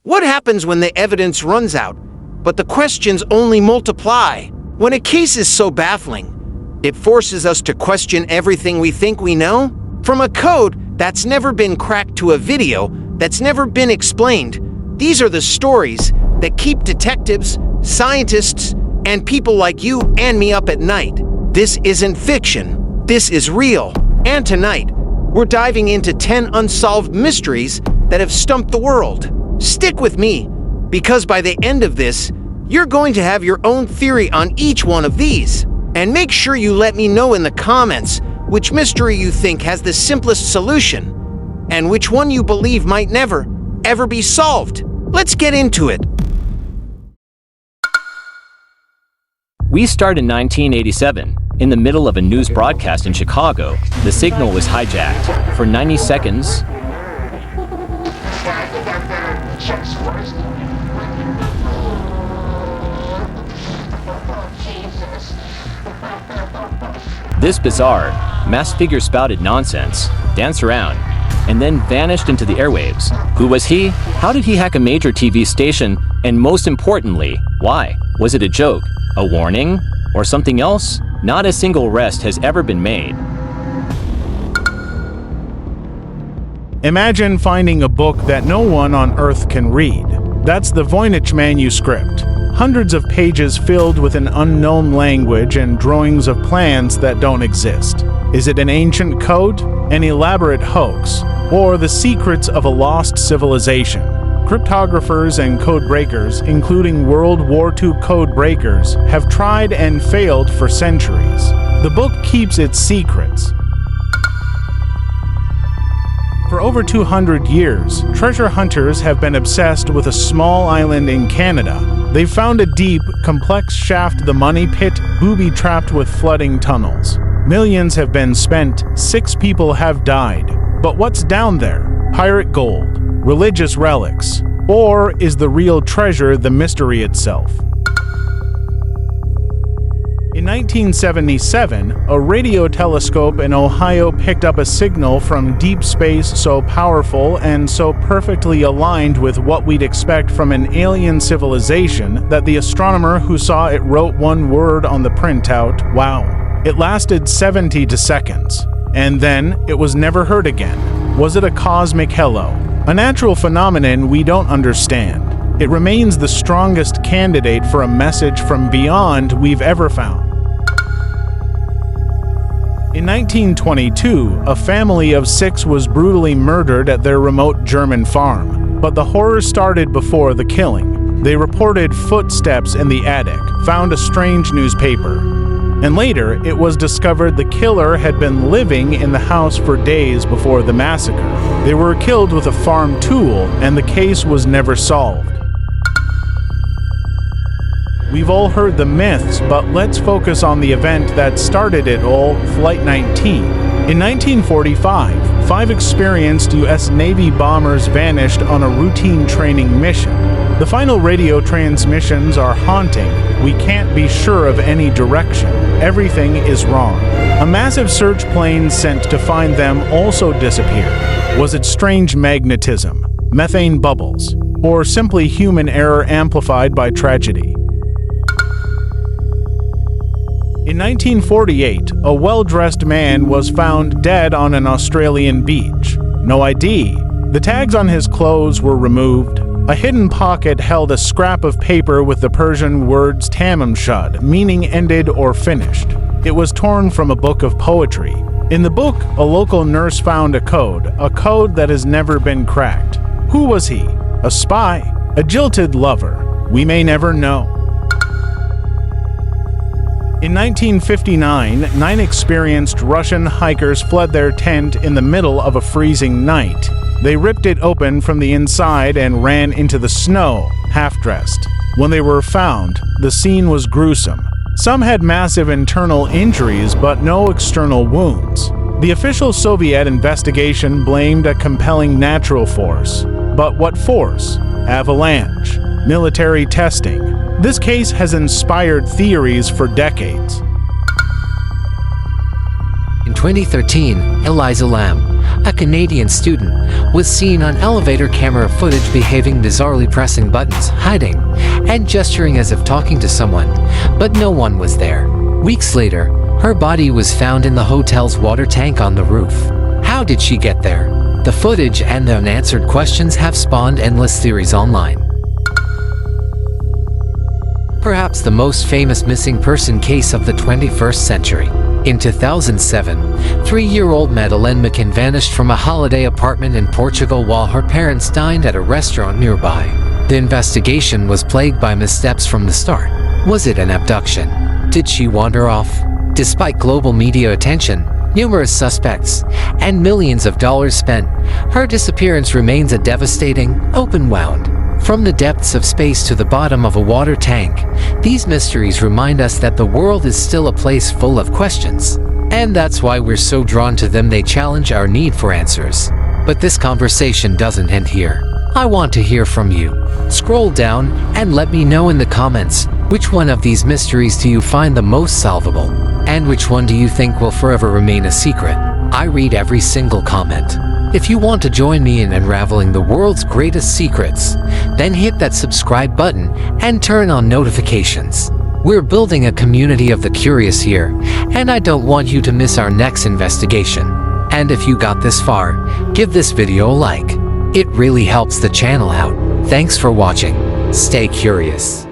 What happens when the evidence runs out, but the questions only multiply? When a case is so baffling, it forces us to question everything we think we know? From a code that's never been cracked to a video that's never been explained, these are the stories that keep detectives, scientists, and people like you and me up at night. This isn't fiction. This is real. And tonight, we're diving into 10 unsolved mysteries that have stumped the world. Stick with me, because by the end of this, you're going to have your own theory on each one of these. And make sure you let me know in the comments which mystery you think has the simplest solution, and which one you believe might never, ever be solved. Let's get into it. We start in 1987. In the middle of a news broadcast in Chicago, the signal was hijacked. For 90 seconds, this bizarre, masked figure spouted nonsense, danced around, and then vanished into the airwaves. Who was he? How did he hack a major TV station? And most importantly, why? Was it a joke? A warning? Or something else? Not a single arrest has ever been made. Imagine finding a book that no one on Earth can read. That's the Voynich Manuscript. Hundreds of pages filled with an unknown language and drawings of plans that don't exist. Is it an ancient code, an elaborate hoax, or the secrets of a lost civilization? Cryptographers and code breakers, including World War II code breakers, have tried and failed for centuries. The book keeps its secrets. For over 200 years, treasure hunters have been obsessed with a small island in Canada. They've found a deep, complex shaft, the money pit, booby-trapped with flooding tunnels. Millions have been spent, 6 people have died. But what's down there? Pirate gold? Religious relics? Or is the real treasure the mystery itself? In 1977, a radio telescope in Ohio picked up a signal from deep space so powerful and so perfectly aligned with what we'd expect from an alien civilization that the astronomer who saw it wrote one word on the printout: wow. It lasted 70 seconds, and then it was never heard again. Was it a cosmic hello? A natural phenomenon we don't understand. It remains the strongest candidate for a message from beyond we've ever found. In 1922, a family of 6 was brutally murdered at their remote German farm. But the horror started before the killing. They reported footsteps in the attic, found a strange newspaper. And later, it was discovered the killer had been living in the house for days before the massacre. They were killed with a farm tool, and the case was never solved. We've all heard the myths, but let's focus on the event that started it all, Flight 19. In 1945, 5 experienced U.S. Navy bombers vanished on a routine training mission. The final radio transmissions are haunting. We can't be sure of any direction. Everything is wrong. A massive search plane sent to find them also disappeared. Was it strange magnetism, methane bubbles, or simply human error amplified by tragedy? In 1948, a well-dressed man was found dead on an Australian beach. No ID. The tags on his clothes were removed. A hidden pocket held a scrap of paper with the Persian words Tamam, Shud, meaning ended or finished. It was torn from a book of poetry. In the book, a local nurse found a code that has never been cracked. Who was he? A spy? A jilted lover? We may never know. In 1959, 9 experienced Russian hikers fled their tent in the middle of a freezing night. They ripped it open from the inside and ran into the snow, half-dressed. When they were found, the scene was gruesome. Some had massive internal injuries, but no external wounds. The official Soviet investigation blamed a compelling natural force. But what force? Avalanche. Military testing. This case has inspired theories for decades. In 2013, Elisa Lam, A Canadian student was seen on elevator camera footage behaving bizarrely, pressing buttons, hiding, and gesturing as if talking to someone, but no one was there. Weeks later, her body was found in the hotel's water tank on the roof. How did she get there? The footage and the unanswered questions have spawned endless theories online. Perhaps the most famous missing person case of the 21st century. In 2007, 3-year-old Madeleine McCann vanished from a holiday apartment in Portugal while her parents dined at a restaurant nearby. The investigation was plagued by missteps from the start. Was it an abduction? Did she wander off? Despite global media attention, numerous suspects, and millions of dollars spent, her disappearance remains a devastating, open wound. From the depths of space to the bottom of a water tank, these mysteries remind us that the world is still a place full of questions. And that's why we're so drawn to them. They challenge our need for answers. But this conversation doesn't end here. I want to hear from you. Scroll down and let me know in the comments, which one of these mysteries do you find the most solvable? And which one do you think will forever remain a secret? I read every single comment. If you want to join me in unraveling the world's greatest secrets, then hit that subscribe button and turn on notifications. We're building a community of the curious here, and I don't want you to miss our next investigation. And if you got this far, give this video a like. It really helps the channel out. Thanks for watching. Stay curious.